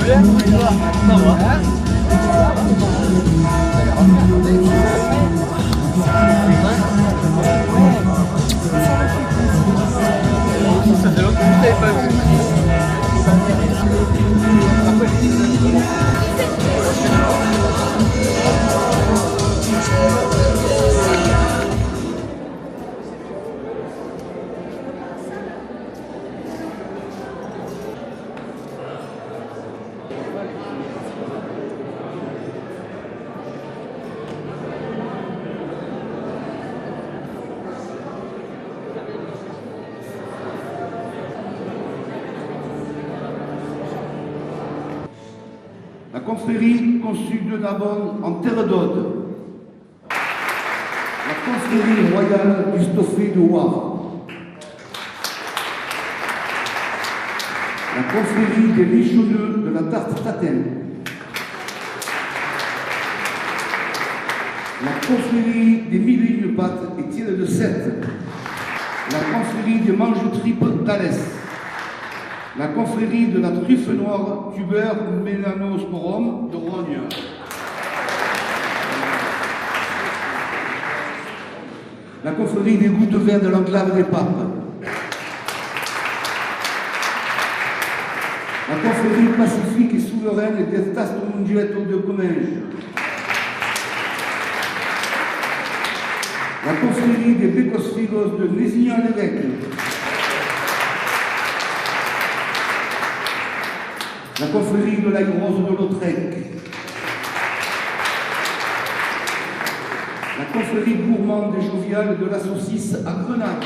Ça fait longtemps que je t'avais pas vu. La confrérie conçue de Narbonne en terre d'Aude. La confrérie royale du Stoffé de Wavre. La confrérie des Lichonneux de la Tarte Tatin. La confrérie des Mille et une Pâtes et Tiels de Sète. La confrérie des Mange-Tripes d'Alès. La confrérie de la truffe noire Tuber Melanosporum de Rogne. La confrérie des gouttes verts de l'enclave des Papes. La confrérie pacifique et souveraine des Tastes de Comminges. La confrérie des Bécos-Figos de Nézignan-l'Évêque. La confrérie de l'Aïe Rose de Lautrec. La confrérie gourmande et joviale de la saucisse à Grenade.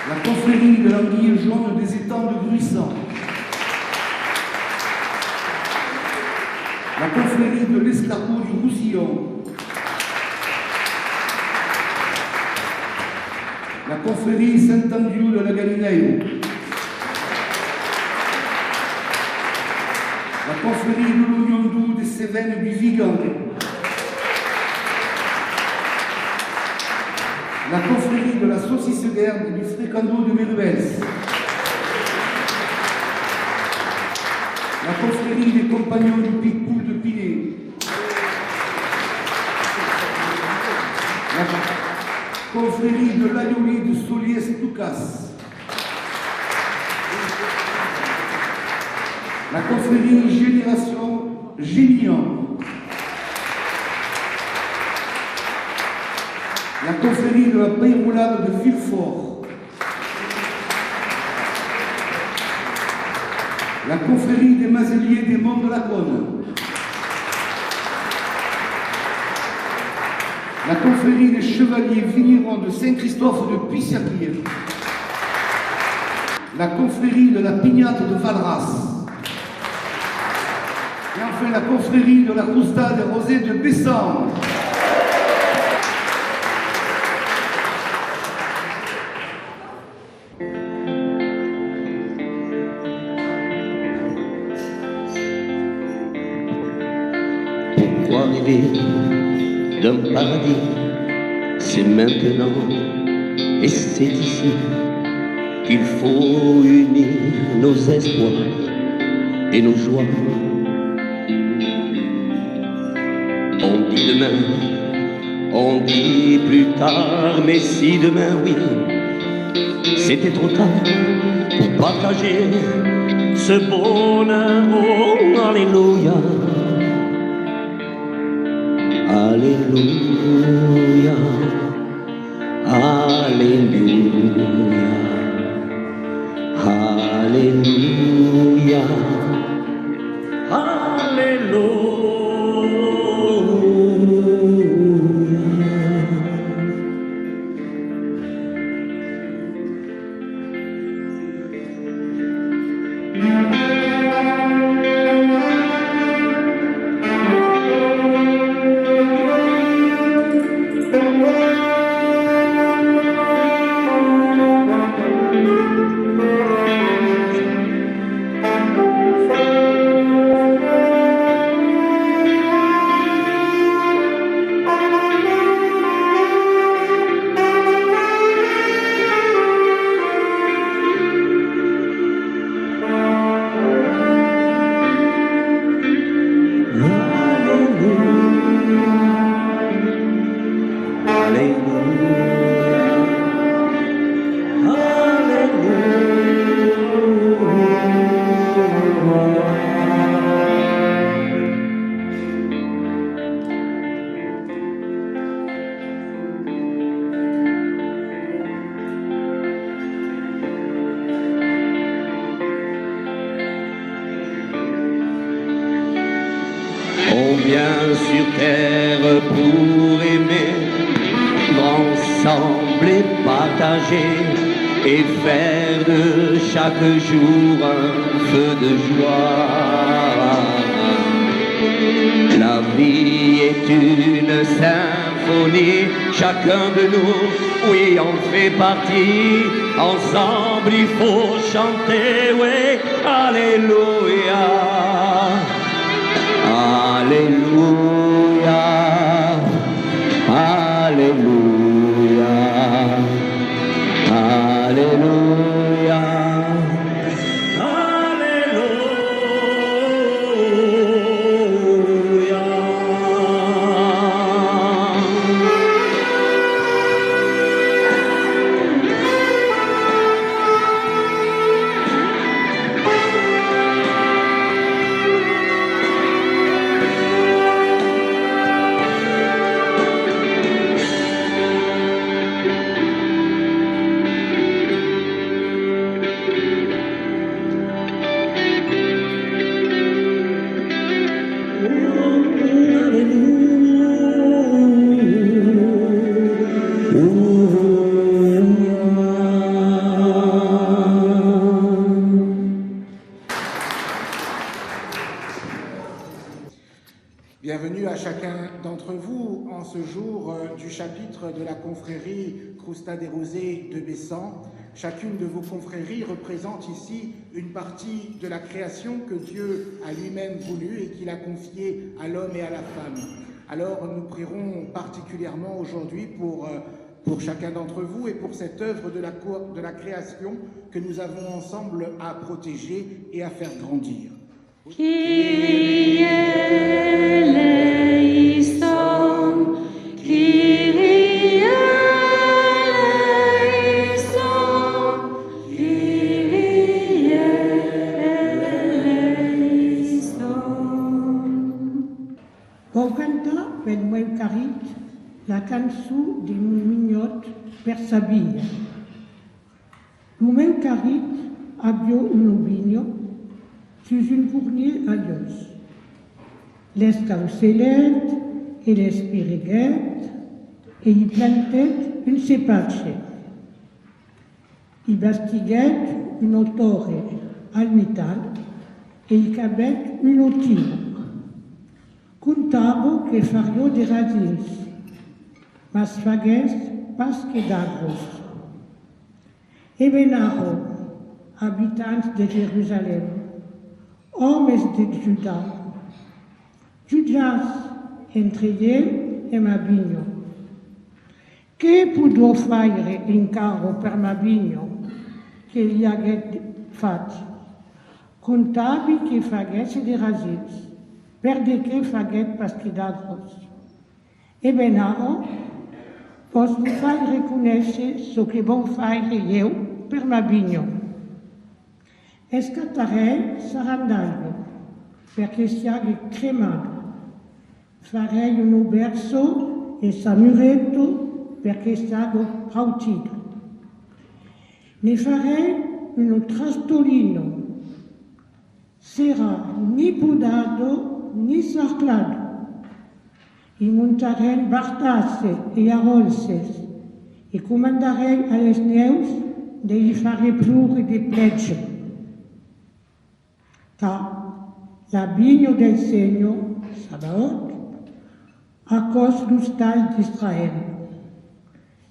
La confrérie de l'anguille jaune des étangs de Gruissant. La confrérie de l'escargot du Roussillon. La confrérie Saint-Andiou de la Galileille. La confrérie de l'oignon doux des Cévennes du Vigan. La confrérie de la saucisse d'herbe et du frécando de Mérubès. La confrérie des compagnons du Picpoul de Pinet. La confrérie de l'Aioli de Soliès-Toucas. La confrérie Génération Génian. La confrérie de la Paille-Roulade de Villefort. La confrérie des Mazeliers des Monts de la Cône. La confrérie des Chevaliers Vignerons de Saint-Christophe de Puissapier. La confrérie de la Pignate de Valras. Et enfin la confrérie de la Croustade des Rosés de Bessan. Pourquoi rêver d'un paradis? C'est maintenant et c'est ici qu'il faut unir nos espoirs et nos joies. On dit demain, on dit plus tard, mais si demain, oui, c'était trop tard pour partager ce bonheur. Oh, alléluia, alléluia, alléluia, alléluia, alléluia. vient sur terre pour aimer, ensemble et partager, et faire de chaque jour un feu de joie. La vie est une symphonie, chacun de nous, oui, en fait partie. Ensemble il faut chanter, oui, Alléluia, Alléluia, Alléluia, Alléluia. Bienvenue à chacun d'entre vous en ce jour du chapitre de la confrérie Crousta des Rosées de Bessan. Chacune de vos confréries représente ici une partie de la création que Dieu a lui-même voulu et qu'il a confiée à l'homme et à la femme. Alors nous prierons particulièrement aujourd'hui pour chacun d'entre vous et pour cette œuvre de la création que nous avons ensemble à protéger et à faire grandir. Kyrie eleison, Kyrie eleison, Kyrie eleison. Vou cantar per meu carit la cançó de Mignot per Sabina. Lo meu carit avió un ovinio sus un fournier a Dios. L'escaucelet et l'espiriguet, et y plantet un cepatge. Y bastiguet un autore al mital, et y cabet un otino. Contavo que fario de radins, mas fagues pas que d'arbres. E venaro, habitants de Jérusalem, homens de Judà, jutjats entre ell e Mabinho. Què podrò faire encara per Mabinho que li haguet fat? Contavi que fagués de rasits, per de què faguet pasquidadros. E benaro, vos me faig reconèixer ce que vau faire eu per Mabinho. Escatarei sarandaglio, perché siate cremato. Farei un berso e samuretto, perché stato rautito. Ne farei un trastolino. Sarà ni podato ni sarclato. I montarei bartasse e arolses, e comandarei alle neus de gli fare plure de plecce. La vigno del Segno, Sabaoth, a cos lo stal d'Israel.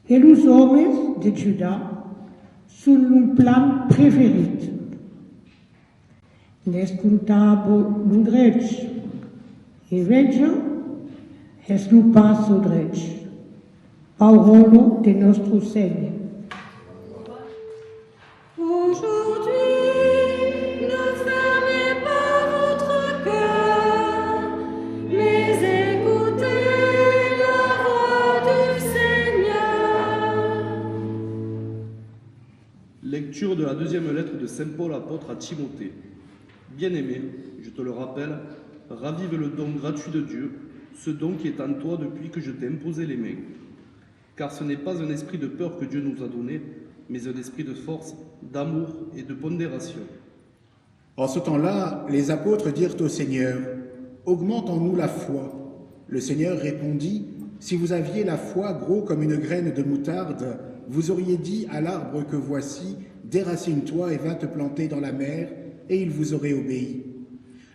E los homens de Judà sunt un plan preferit. Les contavo lo dretg, e veggio es lo passo dretg. Paolo de nostro Seigneur. Lecture de la deuxième lettre de Saint Paul apôtre à Timothée. Bien-aimé, je te le rappelle, ravive le don gratuit de Dieu, ce don qui est en toi depuis que je t'ai imposé les mains. Car ce n'est pas un esprit de peur que Dieu nous a donné, mais un esprit de force, d'amour et de pondération. En ce temps-là, les apôtres dirent au Seigneur, augmente en nous la foi. Le Seigneur répondit, si vous aviez la foi gros comme une graine de moutarde, vous auriez dit à l'arbre que voici, déracine-toi et va te planter dans la mer, et il vous aurait obéi.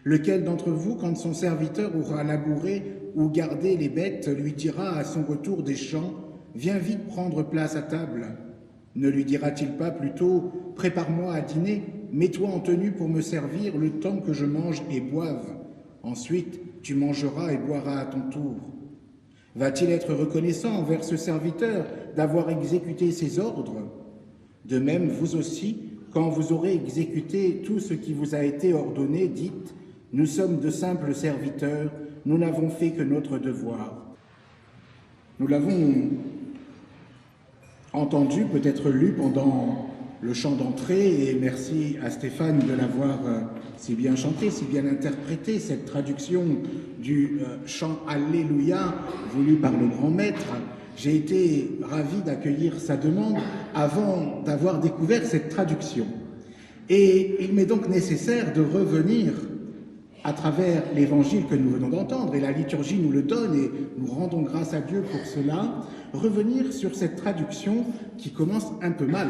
Lequel d'entre vous, quand son serviteur aura labouré ou gardé les bêtes, lui dira à son retour des champs, viens vite prendre place à table? Ne lui dira-t-il pas plutôt, prépare-moi à dîner, mets-toi en tenue pour me servir le temps que je mange et boive. Ensuite, tu mangeras et boiras à ton tour. Va-t-il être reconnaissant envers ce serviteur d'avoir exécuté ses ordres? De même, vous aussi, quand vous aurez exécuté tout ce qui vous a été ordonné, dites, nous sommes de simples serviteurs, nous n'avons fait que notre devoir. Nous l'avons entendu, peut-être lu pendant le chant d'entrée, et merci à Stéphane de l'avoir si bien chanté, si bien interprété, cette traduction du chant Alléluia, voulu par le grand maître. J'ai été ravi d'accueillir sa demande avant d'avoir découvert cette traduction. Et il m'est donc nécessaire de revenir à travers l'évangile que nous venons d'entendre, et la liturgie nous le donne, et nous rendons grâce à Dieu pour cela, revenir sur cette traduction qui commence un peu mal.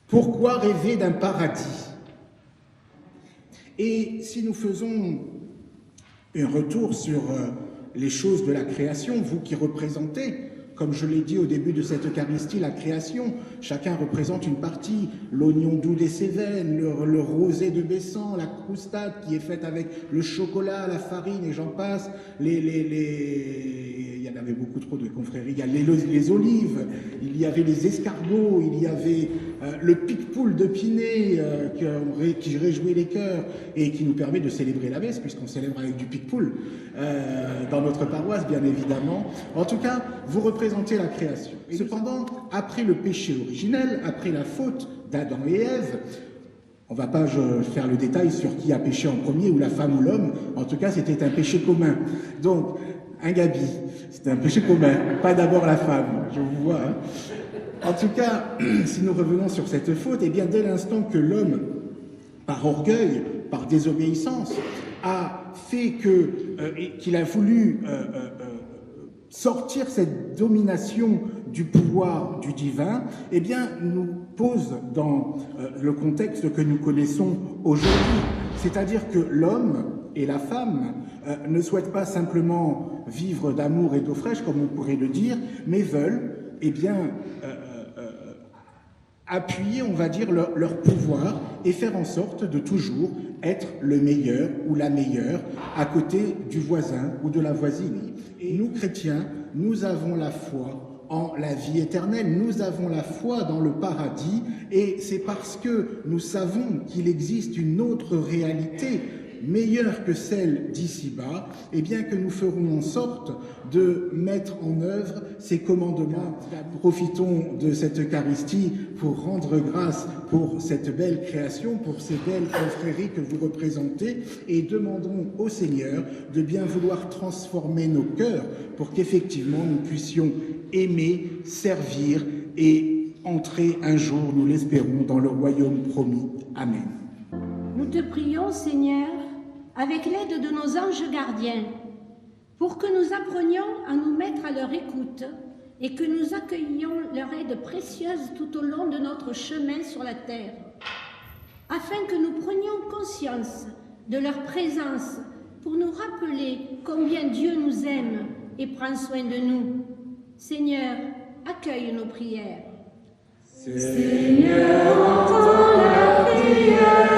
Pourquoi rêver d'un paradis? Et si nous faisons un retour sur les choses de la création, vous qui représentez, comme je l'ai dit au début de cette Eucharistie, la création, chacun représente une partie, l'oignon doux des Cévennes, le rosé de Bessan, la croustade qui est faite avec le chocolat, la farine et j'en passe, il y en avait beaucoup trop de confréries, il y a les olives, il y avait les escargots, il y avait le pic-poule de Pinet qui réjouit les cœurs et qui nous permet de célébrer la messe, puisqu'on célèbre avec du pic-poule dans notre paroisse, bien évidemment. En tout cas, vous représentez la création. Et cependant, après le péché originel, après la faute d'Adam et Ève, on ne va pas faire le détail sur qui a péché en premier, ou la femme ou l'homme, en tout cas c'était un péché commun. Donc, un gabi, c'était un péché commun, pas d'abord la femme, je vous vois. Hein. En tout cas, si nous revenons sur cette faute, eh bien dès l'instant que l'homme, par orgueil, par désobéissance, a fait qu'il a voulu sortir cette domination du pouvoir du divin, eh bien, nous pose dans le contexte que nous connaissons aujourd'hui. C'est-à-dire que l'homme et la femme ne souhaitent pas simplement vivre d'amour et d'eau fraîche, comme on pourrait le dire, mais veulent, eh bien, appuyer, on va dire, leur pouvoir et faire en sorte de toujours être le meilleur ou la meilleure à côté du voisin ou de la voisine. Et nous, chrétiens, nous avons la foi en la vie éternelle, nous avons la foi dans le paradis, et c'est parce que nous savons qu'il existe une autre réalité meilleure que celle d'ici-bas, et bien que nous ferons en sorte de mettre en œuvre ces commandements. Profitons de cette Eucharistie pour rendre grâce pour cette belle création, pour ces belles confréries que vous représentez, et demandons au Seigneur de bien vouloir transformer nos cœurs pour qu'effectivement nous puissions aimer, servir et entrer un jour, nous l'espérons, dans le royaume promis. Amen. Nous te prions, Seigneur, avec l'aide de nos anges gardiens, pour que nous apprenions à nous mettre à leur écoute et que nous accueillions leur aide précieuse tout au long de notre chemin sur la terre, afin que nous prenions conscience de leur présence pour nous rappeler combien Dieu nous aime et prend soin de nous. Seigneur, accueille nos prières. Seigneur, entends la prière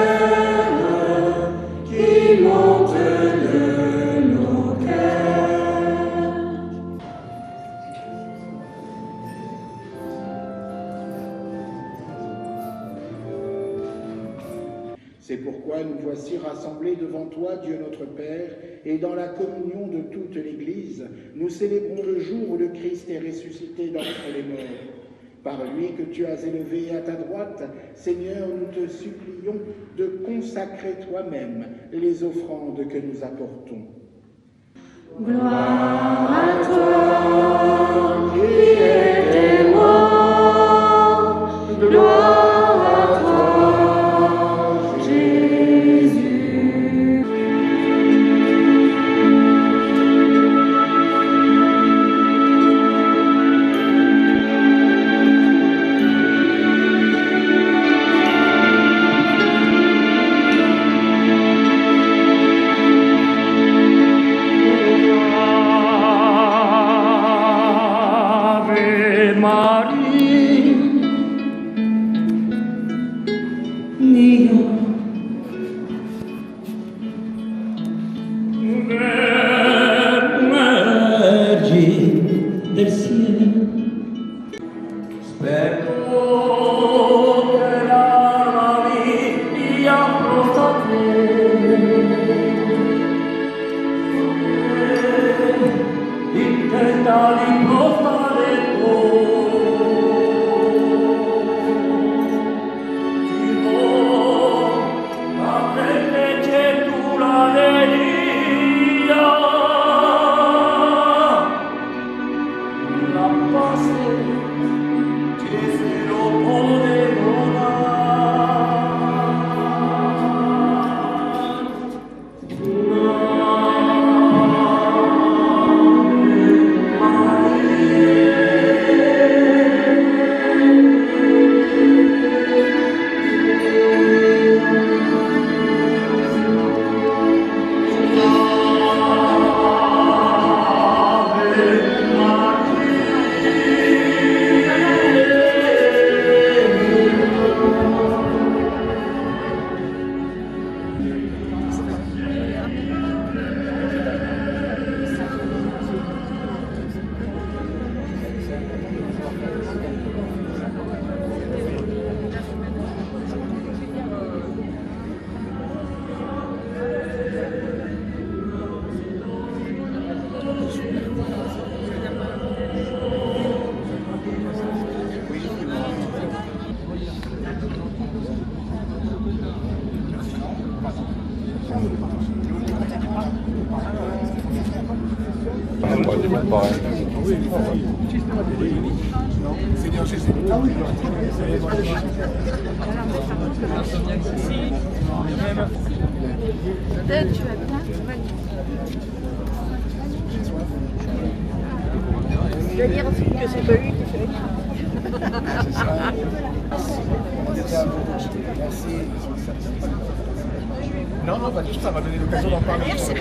qui monte de nos cœurs. C'est pourquoi nous voici rassemblés devant toi, Dieu notre Père, et dans la communion de toute l'Église, nous célébrons le jour où le Christ est ressuscité d'entre les morts. Par lui que tu as élevé à ta droite, Seigneur, nous te supplions de consacrer toi-même les offrandes que nous apportons. Gloire à toi qui étais mort, gloire à toi, Jésus. Vergi del cielo. Spero che l'alma mia possa intenta di portare Je vais dire que c'est pas lui qui fait. Merci. Non, pas du tout, ça m'a donné l'occasion d'en parler. Merci.